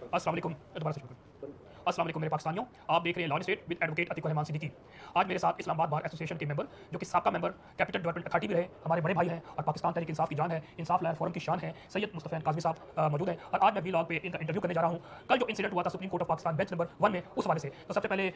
अस्सलाम वालेकुम। दोबारा से शुरू करें। अस्सलाम वालेकुम मेरे पाकिस्तानियों, आप देख रहे हैं law and state with advocate Atiq Rahman Siddiqui. आज मेरे साथ इस्लामाबाद बार एसोसिएशन के मेंबर, जो कि साबका मेंबर कैपिटल डेवलपमेंट अथॉरिटी भी रहे, हमारे बड़े भाई हैं और पाकिस्तान तहरीक इंसाफ की जान है, इंसाफ लायर फोरम की शान है, सैयद मुस्तफ़ा काज़मी साहब मौजूद हैं। और आज मैं वीलॉग पे इनका इंटरव्यू करने जा रहा हूँ। कल जो इंसिडेंट हुआ था supreme court of Pakistan bench number 1 में, उस हवाले से। तो सबसे पहले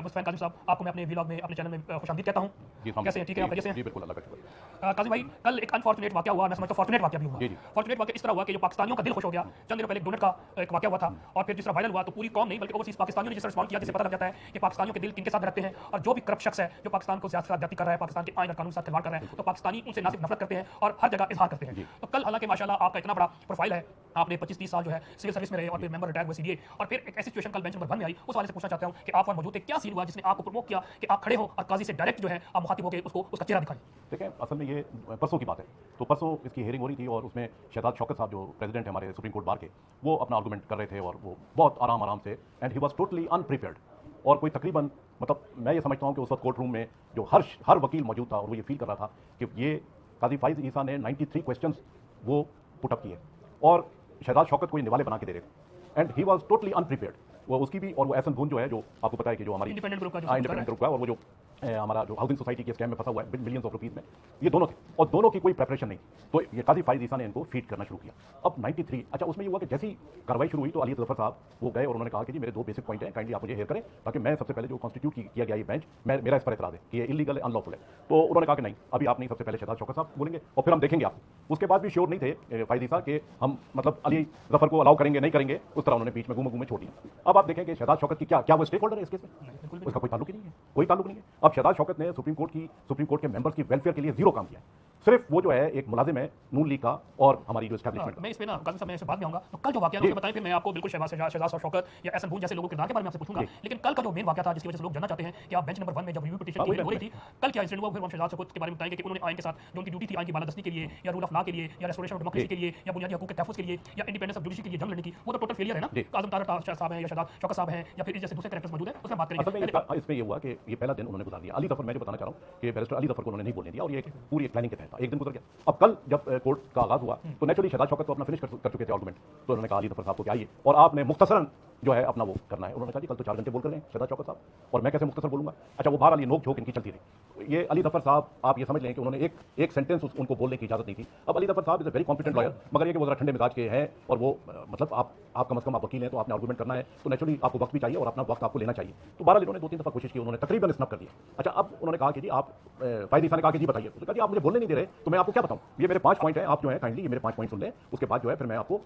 मुस्तफ़ा काज़मी साहब, आपको मैं अपने वीलॉग में, अपने चैनल में खुशामदीद कहता हूँ। कैसे हैं? ठीक है, आप कैसे हैं? जी बिल्कुल, अल्लाह का शुक्र। काज़ी भाई, कल एक अनफॉर्चुनेट वाक़या हुआ, मैं समझता हूँ फॉर्चुनेट वाक़या भी हुआ। फॉर्चुनेट वाक़या इस तरह हुआ कि जो पाकिस्तानियों का दिल खुश हो गया, चंद दिनों पहले एक डोनर का एक वाक़या हुआ था, और फिर जिस तरह वायरल हुआ तो पूरी कौम नहीं बल्कि ओवरसीज़ पाकिस्तानियों ने जिस तरह रिस्पॉन्ड किया, जिससे पता लग जाता है कि पाकिस्तानियों के दिल किनके साथ रखते हैं, और जो भी करप्ट शख्स है जो पाकिस्तान को ज्यादा कर रहा है, पाकिस्तान के आइन और कानून के साथ खिलवाड़ कर रहा है, तो पाकिस्तानी उनसे ना सिर्फ नफरत करते हैं और हर जगह इजहार करते हैं। तो कल हालांकि माशाल्लाह आपका इतना बड़ा प्रोफाइल है, आपने 25-30 साल जो है सिविल सर्विस में रहे और फिर मेंबर रिटायर हुए सीडीए, और फिर एक ऐसी सिचुएशन कल बेंच नंबर 1 में आई, उस वाले से पूछना चाहता हूं कि आप वहां मौजूद थे, क्या सीन हुआ जिसने आपको प्रमोट किया कि आप खड़े हो और काजी से डायरेक्ट जो है आप मुखातिब होकर उसको उसका चेहरा दिखाएं? देखें, असल में ये परसों की बात है। तो परसों इसकी हेयरिंग हो रही थी और उसमें शहजाद शौकत साहब जो प्रेसिडेंट है हमारे सुप्रीम कोर्ट बार के, वो अपना आर्गूमेंट कर रहे थे और वो बहुत आराम से, एंड ही वाज टोटली अनप्रिपेयर्ड। और कोई तकरीबन, मतलब मैं ये समझता हूँ कि उस वक्त कोर्ट रूम में जो हर वकील मौजूद था और वो ये फील कर रहा था कि ये काजी फाइज ईसा ने 93 क्वेश्चंस वो पुटअप किए और शहजाद शौकत को ये निवाले बना के दे रहे थे, एंड ही वाज टोटली अनप्रिपेयर्ड। वो उसकी भी, और वो एहसन धून जो है, जो आपको पता है कि जो हमारी इंडिपेंडेंट ग्रुप का इंडिपेंडेंट ग्रुप है, और वो जो हमारा जो हाउसिंग सोसाइटी के स्कैम में फंसा हुआ है मिलियंस ऑफ रुपीस में, ये दोनों थे और दोनों की कोई प्रेपरेशन नहीं। तो ये काजी फाइज ईसा ने इनको फीड करना शुरू किया। अब 93, अच्छा उसमें ये हुआ कि जैसी कार्रवाई शुरू हुई तो अली जफर साहब वो गए और उन्होंने कहा कि जी मेरे 2 बेसिक पॉइंट हैं, काइंडली आप मुझे हेयर करें ताकि मैं सबसे पहले जो कॉन्स्टिट्यूट किया गया ये बेंच, मेरा इस पर एतराज़ है कि ये इलीगल है, अनलॉफुल है। तो उन्होंने कहा कि नहीं, अभी आप नहीं, सबसे पहले शहजाद शौकत साहब बोलेंगे और फिर हम देखेंगे आप। उसके बाद भी श्योर नहीं थे फाइज ईसा कि हम मतलब अली जफर को अलाउ करेंगे नहीं करेंगे, उस तरह उन्होंने बीच में घूमे छोड़ दिया। अब आप देखें कि शहजाद शौकत की क्या वो स्टेक होल्डर है इस केस में? उसका कोई ताल्लुक ही नहीं है, कोई ताल्लुक नहीं है। अब शहजाद शौकत ने सुप्रीम कोर्ट के मेंबर्स की वेलफेयर के लिए जीरो काम किया है। सिर्फ वो जो है एक मुलाजिम है नून लीग का और हमारी जो एस्टैब्लिशमेंट। मैं इस पे ना काजी साहब, मैं इससे बाद में आऊंगा। तो कल जो वाकया बताएं, फिर मैं आपको बिल्कुल शहजाद शौकत या एहसन भून जैसे लोगों के किरदार के बारे में आपसे पूछूंगा। लेकिन कल का जो मेन वाकया था जिसकी वजह से लोग जानना चाहते हैं कि आप बेंच नंबर 1 में जब रिव्यू पिटीशन की हो रही थी, कल क्या इंसिडेंट हुआ, फिर हम शहजाद शौकत के बारे में बताएंगे कि उन्होंने आइन के साथ जो उनकी ड्यूटी थी, आइन की बालादस्ती के लिए या रूल ऑफ लॉ के लिए या रेस्टोरेशन ऑफ डेमोक्रेसी के लिए या बुनियादी हकूक के तहफ्फुज़ के लिए या इंडिपेंडेंस ऑफ जुडिशरी के लिए जंग लड़ने की, वो तो टोटल फेलियर है ना। आजम तारा साहब हैं या शहजाद शौकत साहब हैं या फिर जैसे दूसरे कैरेक्टर्स मौजूद हैं, उसमें बात करेंगे। इसमें ये हुआ कि ये पहला दिन उन्होंने गुजार दिया। अली जफर, मैं जो बताना चाह रहा हूँ कि बैरिस्टर अली जफर को उन्होंने नहीं बोलने दिया और ये पूरी एक प्लानिंग के तहत था। एक दिन गुजर गया। अब कल जब कोर्ट का आगाज हुआ तो नेचुरली शहजाद शौकत तो अपना फिनिश कर चुके थे आर्गुमेंट, तो उन्होंने कहा अली जफर साहब को कि आइए और आपने मुख्तसरन जो है अपना वो करना है। उन्होंने कहा जी कल तो 4 घंटे बोल कर रहे हैं शहजाद शौकत साहब, और मैं कैसे मुख्तसर बोलूंगा। अच्छा, वो बहरहाल ये नोक झोंक इनकी चलती रही। ये अली जफर साहब, आप ये समझ लें कि उन्होंने एक सेंटेंस उनको बोलने की इजाजत नहीं थी। अब अली जफर साहब is a very competent lawyer, मगर ये कि वो जरा ठंडे मिजाज के हैं और वो मतलब आप कम से कम आप वकील हैं तो आपने आर्गुमेंट करना है, तो नेचुरली आपको वक्त भी चाहिए और अपना वक्त आपको लेना चाहिए। तो बहरहाल इन्होंने 2-3 दफा कोशिश की, उन्होंने तकरीबन स्नप कर दिया। अच्छा, अब उन्होंने कहा कि जी आप फाइज ईसा ने कहा कि जी बताइए, तो कहा जी आप मुझे बोलने नहीं दे रहे तो मैं आपको क्या बताऊं, ये मेरे 5 पॉइंट हैं, आप जो है काइंडली ये मेरे 5 पॉइंट सुन लें, उसके बाद जो है फिर मैं आपको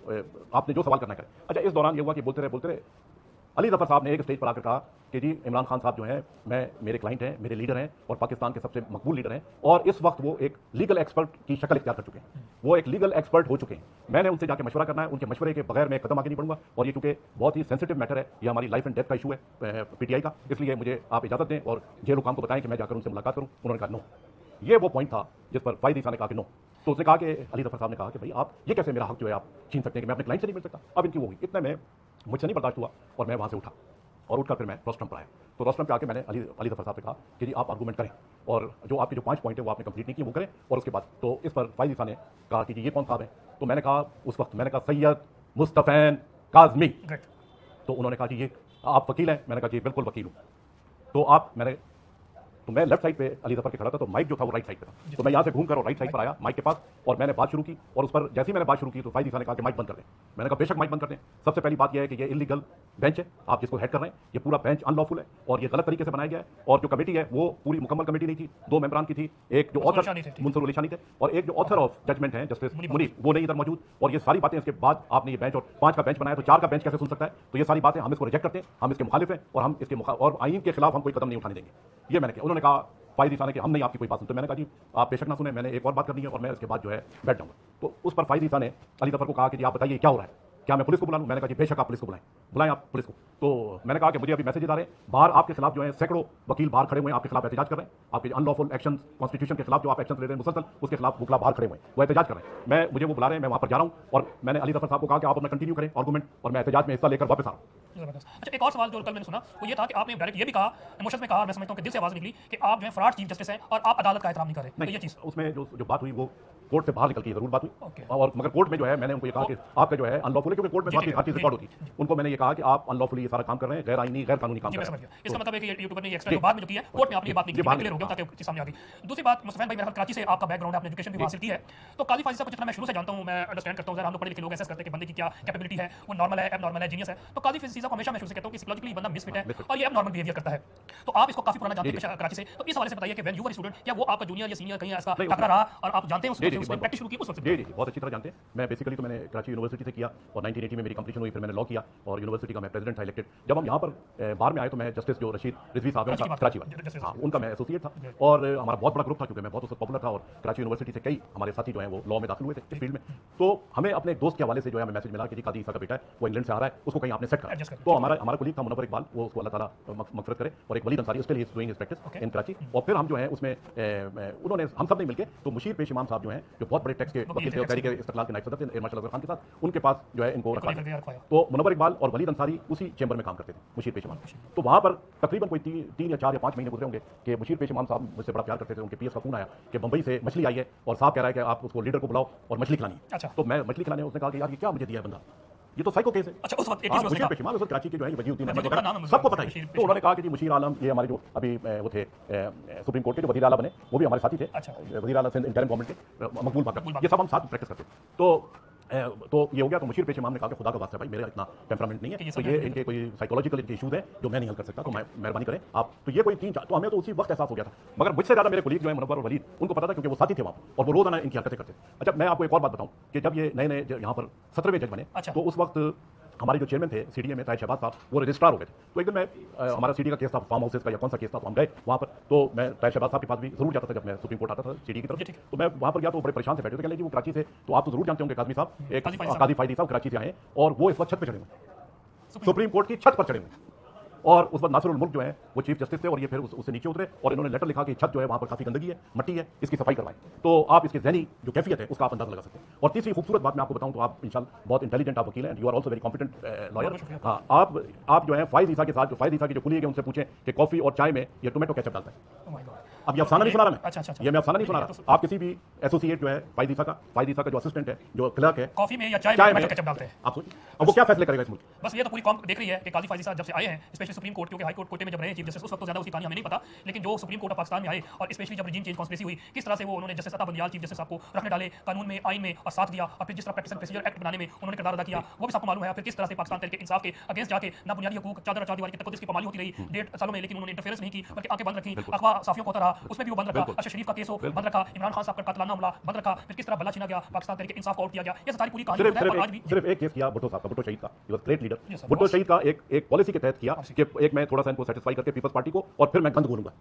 आपने जो सवाल करना करें। अच्छा, इस दौरान ये हुआ कि बोलते रहे अली जफर साहब ने एक स्टेज पर आकर कहा कि जी इमरान खान साहब जो हैं, मेरे क्लाइंट हैं, मेरे लीडर हैं और पाकिस्तान के सबसे मकबूल लीडर हैं, और इस वक्त वो एक लीगल एक्सपर्ट की शक्ल इख्तियार कर चुके हैं, वो एक लीगल एक्सपर्ट हो चुके हैं। मैंने उनसे जाकर मशवरा करना है, उनके मशवरे के बगैर मैं कदम आगे नहीं बढ़ूंगा, और ये चूंकि बहुत ही सेंसिटिव मैटर है, ये हमारी लाइफ एंड डेथ का इशू है पीटीआई का, इसलिए मुझे आप इजाजत दें और जेल हुकाम को बताएं कि मैं जाकर उनसे मुलाकात करूं। उन्होंने कहा नो। ये वो पॉइंट था जिस पर फाइज ईसा ने कहा कि नो। तो उसने कहा कि अली जफर साहब ने कहा कि भाई आप ये कैसे मेरा हक जो है आप छीन सकते हैं कि मैं अपने क्लाइंट से नहीं मिल सकता। अब इनकी वो हुई, इतने में मुझसे नहीं बर्दाश्त हुआ और मैं वहां से उठा और उठकर फिर मैं रोस्ट्रम पर आया। तो रोस्ट्रम पे आके मैंने अली जफर साहब से कहा कि जी आप आर्गूमेंट करें और जो आपके जो 5 पॉइंट है वो आपने कंप्लीट नहीं किए वो करें। और उसके बाद तो इस पर फाइज ईसा ने कहा कि जी ये कौन साहब है, तो मैंने कहा उस वक्त मैंने कहा सैयद मुस्तफ़ा काज़मी। तो उन्होंने कहा कि ये आप वकील हैं, मैंने कहा जी बिल्कुल वकील हूँ। तो मैं लेफ्ट साइड पे अली जफर के खड़ा था, तो माइक जो था वो राइट साइड पे था, तो मैं यहाँ से घूमकर और राइट साइड पर आया माइक के पास और मैंने बात शुरू की। और उस पर जैसे ही मैंने बात शुरू की तो फाइज ईसा ने कहा कि माइक बंद कर दें। मैंने कहा बेशक माइक बंद कर दें। सबसे पहली बात यह है कि ये इलीगल बेंच है, आप जिसको हेड कर रहे हैं, ये पूरा बेंच अनलॉफुल है और ये गलत तरीके से बनाया गया है। और जो कमेटी है वो पूरी मुकम्मल कमेटी नहीं थी, 2 मेंबरान की थी, एक जो ऑथर मुंसर अली शानी थे और एक जो ऑथर ऑफ जजमेंट है जस्टिस मुनीफ, वो नहीं इधर मौजूद। और ये सारी बातें, इसके बाद आपने ये बेंच और 5 का बेंच बनाया तो 4 का बेंच कैसे सुन सकता है। तो ये सारी बातें हम इसको रिजेक्ट करते हैं, हम इसके मुखालिफ हैं और हम इसके और आइन के खिलाफ हम कोई कदम नहीं उठाने देंगे। ये मैंने किया। उन्होंने कहा फाइज ईसा ने कि हम नहीं आपकी कोई बात सुनते। मैंने कहा जी आप बेशक ना सुने, मैंने एक और बात करनी है और मैं इसके बाद जो है बैठ जाऊंगा। तो उस पर फाइज ईसा ने अली जफर को कहा कि जी आप बताइए क्या हो रहा है, क्या मैं पुलिस को बुला लूं। मैंने कहा जी बेशक आप पुलिस को बुलाएं, बुलाएं आप पुलिस को। तो मैंने कहा कि मुझे अभी मैसेजेस आ रहे हैं, बाहर आपके खिलाफ जो है सैकड़ों वकील बाहर खड़े हुए हैं, आपके खिलाफ एहतजाज कर रहे हैं, आपके अनलॉफुल एक्शन कॉन्स्टिट्यूशन के खिलाफ जो आप एक्शन ले रहे हैं मुसलसल, उसके खिलाफ वकील बाहर खड़े हुए हैं, वो एहतजाज कर रहे हैं। मुझे वो बुला रहे हैं, मैं वहां पर जा रहा हूं और मैंने अली जफर साहब को कहा कि आप अपना कंटिन्यू करें आर्गूमेंट, और मैं एहतजाज में हिस्सा लेकर वापस आ रहा हूं। जबरदस्त। अच्छा, एक और सवाल जो कल मैंने सुना वो ये था कि आपने डायरेक्ट ये भी कहा, इमोशंस में कहा, मैं समझता हूं कि दिल से आवाज निकली कि आप जो है फ्रॉड चीफ जस्टिस हैं और आप अदालत का एहतराम नहीं कर रहे। तो ये चीज उसमें जो बात हुई वो कोर्ट से बाहर निकल के जरूर बात ओके। हुई, और मगर कोर्ट में जो है मैंने उनको ये कहा कि आपका जो है अनलॉफुल है, क्योंकि कोर्ट में बात हर चीज रिकॉर्ड होती है। उनको मैंने ये कहा कि आप अनलॉफुली ये सारा काम कर रहे हैं, गैर आईनी गैर कानूनी काम जी, कर मैं रहे समझ हैं। गया। इसका मतलब है कि ये यूट्यूबर ने ये एक्स्ट्रा जो बाद में जो किया है, कोर्ट में आपने ये बात नहीं की, बात क्लियर हो गया नहीं। ताकि सामने आ गई। दूसरी बात, मुस्तफा भाई, मेरा ख्याल कराची से आपका बैकग्राउंड है, आपने एजुकेशन भी हासिल की है, तो काजी फाजिल साहब को जितना मैं शुरू से जानता हूं, मैं अंडरस्टैंड करता हूं, जरा हम लोग पढ़े लिखे लोग एसेस करते हैं कि बंदे की क्या कैपेबिलिटी है, वो नॉर्मल है, एबनॉर्मल है, जीनियस है। तो काजी फाजिल साहब को हमेशा मैं शुरू से कहता हूं कि साइकोलॉजिकली बंदा मिसफिट है और ये एबनॉर्मल बिहेवियर करता है। तो आप इसको काफी पुराना जानते हैं कराची से, तो इस हवाले से बताइए कि व्हेन यू वर स्टूडेंट, क्या वो आपका जूनियर या सीनियर कहीं ऐसा टकरा रहा और आप जानते हैं उसने प्रैक्टिस शुरू की उस वक्त? जी जी, बहुत अच्छी तरह जानते हैं। मैं बेसिकली तो मैंने कराची यूनिवर्सिटी से किया और 1980 में मेरी कंप्लीशन हुई, फिर मैंने लॉ किया और यूनिवर्सिटी का मैं प्रेसिडेंट था इलेक्टेड। जब हम यहाँ पर बाहर में आए तो मैं जस्टिस जो रशीद रिजवी साहब हैं, कराची वाले, हाँ, उनका मैं एसोसिएट था और हमारा बहुत बड़ा ग्रुप था, क्योंकि मैं बहुत पॉपुलर था और कराची यूनिवर्सिटी से कई हमारे साथी जो हैं वो लॉ में दाखिल हुए थे इस फील्ड में। तो हमें अपने एक दोस्त के हवाले से जो है हमें मैसेज मिला कि जी कादी ईसा का बेटा है, वो इंग्लैंड से आ रहा है, उसको कहीं आपने सेट करा। तो हमारा कोलीग था मुनव्वर इकबाल, वो उसको अल्लाह ताला मगफिरत करे, और एक Walid Ansari, still he is doing his practice in Karachi. और फिर हम जो है उसमें उन्होंने हम सब ने मिलकर, तो मुशीर पेश इमाम साहब जो हैं, जो बहुत बड़े टैक्स के वकील थे, तहरीक इस्तिक़लाल के नायब सदर थे एयर मार्शल अजहर खान के साथ, उनके पास जो है इनको रखा। तो मुनव्वर इकबाल और वलीद अंसारी उसी चैम्बर में काम करते थे, मुशीर पेश इमाम। तो वहाँ पर तकरीबन कोई 3 या 4 या 5 महीने गुजरे होंगे कि मुशीर पेश इमाम साहब मुझसे बड़ा प्यार करते थे। उनके पीएस का फोन आया कि बंबई से मछली आई है और साहब कह रहा है कि आप उसको लीडर को बुलाओ और मछली खिलानी है। अच्छा। तो मैं मछली खिलाने, उसने कहा कि यार ये क्या मुझे दिया है बंदा, ये तो साइको केस है। अच्छा, उस वक्त मुशीर पेश इमाम, उस वक्त कराची के जो है वजीउद्दीन अहमद वगैरह सबको पता है। तो उन्होंने कहा कि जी मुशीर आलम, ये हमारे जो अभी वो थे सुप्रीम कोर्ट के जो वज़ीर आला बने, वो भी हमारे साथी थे। अच्छा। वज़ीर आला सिंध इंटरिम गवर्नमेंट के मकबूल बाकर, ये सब हम साथ प्रैक्टिस करते थे। तो ये हो गया। तो मुशीर पेश इमाम ने कहा कि खुदा का वास्ता भाई, मेरा इतना टेम्परामेंट नहीं है, तो ये इनके कोई साइकोलॉजिकल इनके इशूज़ हैं जो मैं नहीं हल कर सकता, तो मैं मेहरबानी करें आप। तो ये कोई 3, तो हमें तो उसी वक्त एहसास हो गया था। मगर मुझसे ज़्यादा मेरे कोलीग जो है मुनव्वर और वलीद, उनको पता था, क्योंकि वो साथी थे वहाँ और वो रोज़ाना इनकी हरकतें करते। अच्छा, मैं आपको एक और बात बताऊँ कि जब ये नए यहाँ पर 17वें जज बने, तो उस वक्त हमारे जो चेयरमैन थे सीडीए में, ताहिर शहबाज साहब, वो रजिस्ट्रार हो गए थे। तो एक दिन मैं हमारा सीडी का केस था, फार्म हाउसेस का या कौन सा केस था, तो हम गए वहाँ पर। तो मैं ताहिर शहबाज साहब के पास भी जरूर जाता था जब मैं सुप्रीम कोर्ट आता था सीडी की तरफ। तो मैं वहाँ पर गया तो बड़े परेशान थे, बैठे थे, कहने लगे वो कराची से, तो आप तो जरूर जानते होंगे काज़मी साहब, एक कादी फायदी साहब कराची से आए और वो इस वक्त छत पर चढ़े हुए, सुप्रीम कोर्ट की छत पर चढ़े हुए। और उस वक्त नासिरुल मुल्क जो है वो चीफ जस्टिस थे, और ये फिर उससे नीचे उतरे और इन्होंने लेटर लिखा कि छत जो है वहाँ पर काफ़ी गंदगी है, मट्टी है, इसकी सफाई करवाएं। तो आप इसकी ज़हनी जो कैफियत है उसका आप अंदाजा लगा सकते हैं। और तीसरी खूबसूरत बात मैं आपको बताऊं, तो आप इंशाल्लाह बहुत इंटेलिजेंट आप वकील हैं, you are also very competent lawyer. हाँ, आप जो है फायद ईसा के साथ, जो फायद ईसा की जो कुली है, उनसे पूछें कि कॉफी और चाय में ये टोमेटो केचप डालता है। अब ये अफसाना नहीं सुना रहा मैं, अच्छा, ये मैं अफसाना नहीं सुना रहा। आप किसी भी एसोसिएट जो है फायद ईसा का जो असिस्टेंट है, जो क्लर्क है, कॉफी में या चाय में केचप डालते हैं, आप सोचिए अब वो क्या फैसले करेगा इस मुल्क। बस ये तो पूरी कॉम देख रही है कि काजी फाजिल साहब जब से आए हैं, स्पेशली सुप्रीम कोर्ट, क्योंकि हाई कोर्ट कोटे में जब रहे चीफ जस्टिस, उस वक्त तो ज्यादा उसकी कहानी हमें नहीं पता, लेकिन जो सुप्रीम कोर्ट ऑफ पाकिस्तान में आए और स्पेशली जब रजीम चेंज कॉन्स्पिरेसी हुई, किस तरह से वो उन्होंने justice Ata Bandial chief justice साहब को रखने डाले कानून में, आइन में, और साथ दिया, और फिर जिस तरह प्रैक्टिस एंड प्रोसीजर एक्ट बनाने में उन्होंने किरदार अदा किया, वो भी सबको मालूम है। फिर किस तरह से पाकिस्तान तहरीक इंसाफ के अगेंस्ट जाके ना बुनियादी हकूक, चादर चार दीवारी की तकद्दुस की पामाली होती रही 1.5 सालों में, लेकिन उन्होंने इंटरफेरेंस नहीं की, बल्कि आंखें बंद रखी। अखबार साफियों को होता रहा, उसमें भी वो बंद रखा। अच्छा, शरीफ का केस हो बंद रखा, इमरान खान साहब का कातलाना हमला बंद रखा, फिर किस तरह बल्ला छीना गया, पाकिस्तान तहरीक इंसाफ को आउट किया गया, ये सारी पूरी कहानी है। और आज भी सिर्फ एक केस किया भुट्टो साहब का, भुट्टो शहीद का, he was great leader. Bhutto शहीद का एक पॉलिसी के तहत किया कि एक मैं थोड़ा सा इनको सेटिस्फाई करके पीपल्स पार्टी को, और फिर मैं गंद बोलूंगा,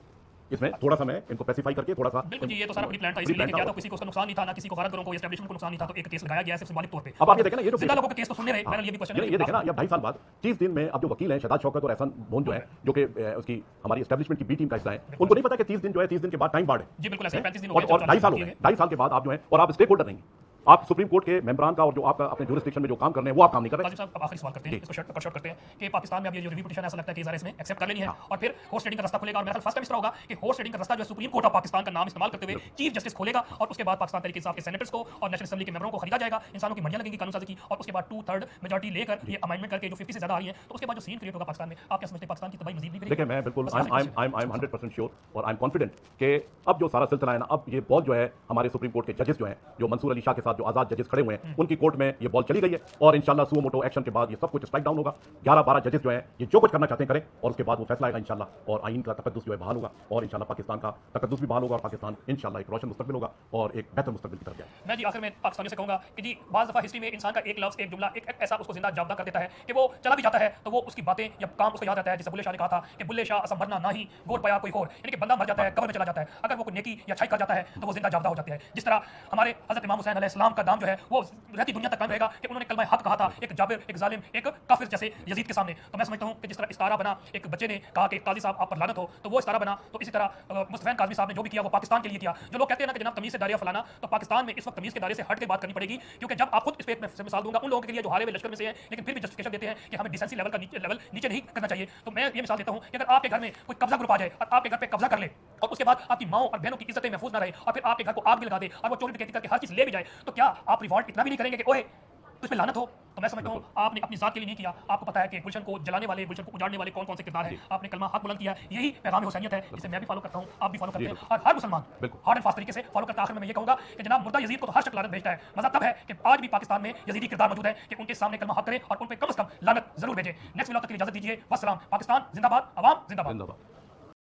इसमें थोड़ा सा मैं इनको पैसिफाई करके थोड़ा सा। बिल्कुल जी, ये तो सारा प्री प्लान था, इसलिए किया था, किसी को उसका नुकसान नहीं था, ना किसी को गैरतों को एस्टैब्लिशमेंट को नुकसान नहीं था, तो एक केस लगाया गया है सिर्फ सिंबॉलिक तौर पे। अब आप ये देखें ना, ये जो जिंदा लोगों के केस तो सुनने रहे, मैंने ये भी क्वेश्चन है, ये देखें ना, ये 2.5 साल बाद 30 दिन में अब जो वकील हैं शहजाद शौकत और एहसान बोन जो है, जो कि उसकी हमारी एस्टैब्लिशमेंट की बी टीम का हिस्सा है, उनको नहीं पता कि 30 दिन जो है, 30 दिन के बाद टाइम बाढ़ है। जी बिल्कुल, ऐसे 35 दिन और 2.5 साल हो गए, 2.5 साल के बाद आप जो है, और आप स्टेक होल्डर नहीं, आप सुप्रीम कोर्ट के मेंबरान का और जो आपका अपने जुरिस्डिक्शन में जो काम करने हैं वो आप काम नहीं कर रहे। काजी साहब, अब आखिरी सवाल करते हैं, इसको शॉर्ट करते हैं कि पाकिस्तान में अब ये जो रिव्यू पिटीशन ऐसा लगता है कि ज़रा इसमें एक्सेप्ट कर लेनी है और फिर हॉर्स ट्रेडिंग का रास्ता खुलेगा। और मेरा फर्स्ट टाइम इस तरह होगा कि हॉर्स ट्रेडिंग का रास्ता जो सुप्रीम कोर्ट ऑफ पाकिस्तान का नाम इस्तेमाल करते हुए चीफ जस्टिस खोलेगा, और उसके बाद पाकिस्तान तहरीक इंसाफ के सेनेटर्स को और नेशनल असेंबली के मेंबरों को खरीदा जाएगा, इंसानों की मंडियां लगेंगी कानून साजी की, और उसके बाद 2/3 मेजॉरिटी लेकर ये अमेंडमेंट करके जो 50 से ज्यादा आ रही है, तो उसके बाद जो सीन क्रिएट होगा पाकिस्तान में, आप क्या समझते हैं पाकिस्तान की तबाही मजीद भी करेगी? देखिए, मैं बिल्कुल आई एम 100% श्योर और आई एम कॉन्फिडेंट कि अब जो सारा सिलसिला है ना, अब ये बॉल जो है हमारे सुप्रीम कोर्ट के जजेस जो हैं, जो मंसूर अली शाह के साथ जो आजाद जजेस खड़े हुए हैं, उनकी कोर्ट में ये बॉल चली गई है, और इंशाल्लाह सुओ मोटो एक्शन के बाद ये सब कुछ स्ट्राइक डाउन होगा। 11-12 जजेस जो हैं ये जो कुछ करना चाहते हैं करें, और उसके बाद वो फैसला आएगा इंशाल्लाह, और आइन का तकद्दुस जो है बहाल होगा, और इंशाल्लाह पाकिस्तान का तकद्दुस भी बहाल होगा, और पाकिस्तान इंशाल्लाह एक रोशन मुस्तकबिल होगा और एक बेहतर मुस्तकबिल की तरफ जाएगा। मैं जी आखिर में पाकिस्तानियों से कहूंगा कि जी बाज़ दफ़ा हिस्ट्री में इंसान का एक लफ्ज़, एक जुमला, एक ऐसा उसको जिंदा जावदा कर देता है कि वो चला भी जाता है तो वो उसकी बातें या काम उसको याद आता है। जैसे बुल्ले शाह ने कहा था कि बुल्ले शाह असंभरना ना ही गोर पाया कोई और, यानी कि बंदा मर जाता है, कब्र में चला जाता है, अगर वो कोई नेकी या अच्छाई कर जाता है तो वो जिंदा जावदा हो जाता है। जिस तरह हमारे हज़रत इमाम हुसैन अलैहिस्सलाम इस्लाम का दाम जो है वो रहती दुनिया तक कायम रहेगा कि उन्होंने कलमा हक कहा था एक जाबिर, एक जालिम, एक काफिर जैसे यजीद के सामने। तो मैं समझता हूं कि जिस तरह इस्तारा बना, एक बच्चे ने कहा कि काजी साहब आप पर लानत हो, तो वो इस्तारा बना। तो इसी तरह मुस्तफा काज़मी साहब ने जो भी किया वो पाकिस्तान के लिए किया। जो लोग कहते हैं ना कि जनाब तमीज से दायरा फलाना, तो पाकिस्तान में इस वक्त तमीज के दायरे से हट के बात करनी पड़ेगी, क्योंकि जब आप खुद इस पे मैं मिसाल दूंगा उन लोगों के लिए जो हारे हुए लश्कर में से हैं लेकिन फिर भी जस्टिफिकेशन देते हैं कि हमें डिसेंसी लेवल का लेवल नीचे नहीं करना चाहिए। तो मैं ये मिसाल देता हूं कि अगर आपके घर में कोई कब्जा ग्रुप आ जाए और आपके घर पे कब्जा कर ले और उसके बाद आपकी माओ और बहनों की इज्जतें महफूज ना रहे और फिर आपके घर को आग भी लगा दे और वो चोरी डकैती करके हर चीज ले भी जाए, तो क्या आप रिवॉल्ट इतना भी नहीं करेंगे कि ओए तुझ पे लानत हो? तो मैं समझता हूं आपने अपनी जात के लिए नहीं किया। आपको पता है कि गुलशन को जलाने वाले, गुलशन को उजाड़ने वाले कौन कौन से किरदार हैं। आपने कलमा हक बुलंद किया, यही पैगाम हुसैनियत है जिसे मैं भी फॉलो करता हूं, आप भी फॉलो करते हैं और हर मुसलमान हार्ड एंड फास्ट तरीके से फॉलो करता है। आखिर में मैं ये कहूंगा कि जनाब मुर्दा यजीद को तो हर शख्स लानत भेजता है, मजा तब है कि आज भी पाकिस्तान में यजीदी किरदार मौजूद है कि उनके सामने कलमा हक करें और उन पे कम से कम लानत जरूर भेजें। नेक्स्ट व्लॉग तक के लिए इजाजत दीजिए। वस्सलाम। पाकिस्तान जिंदाबाद, अवाम जिंदाबाद।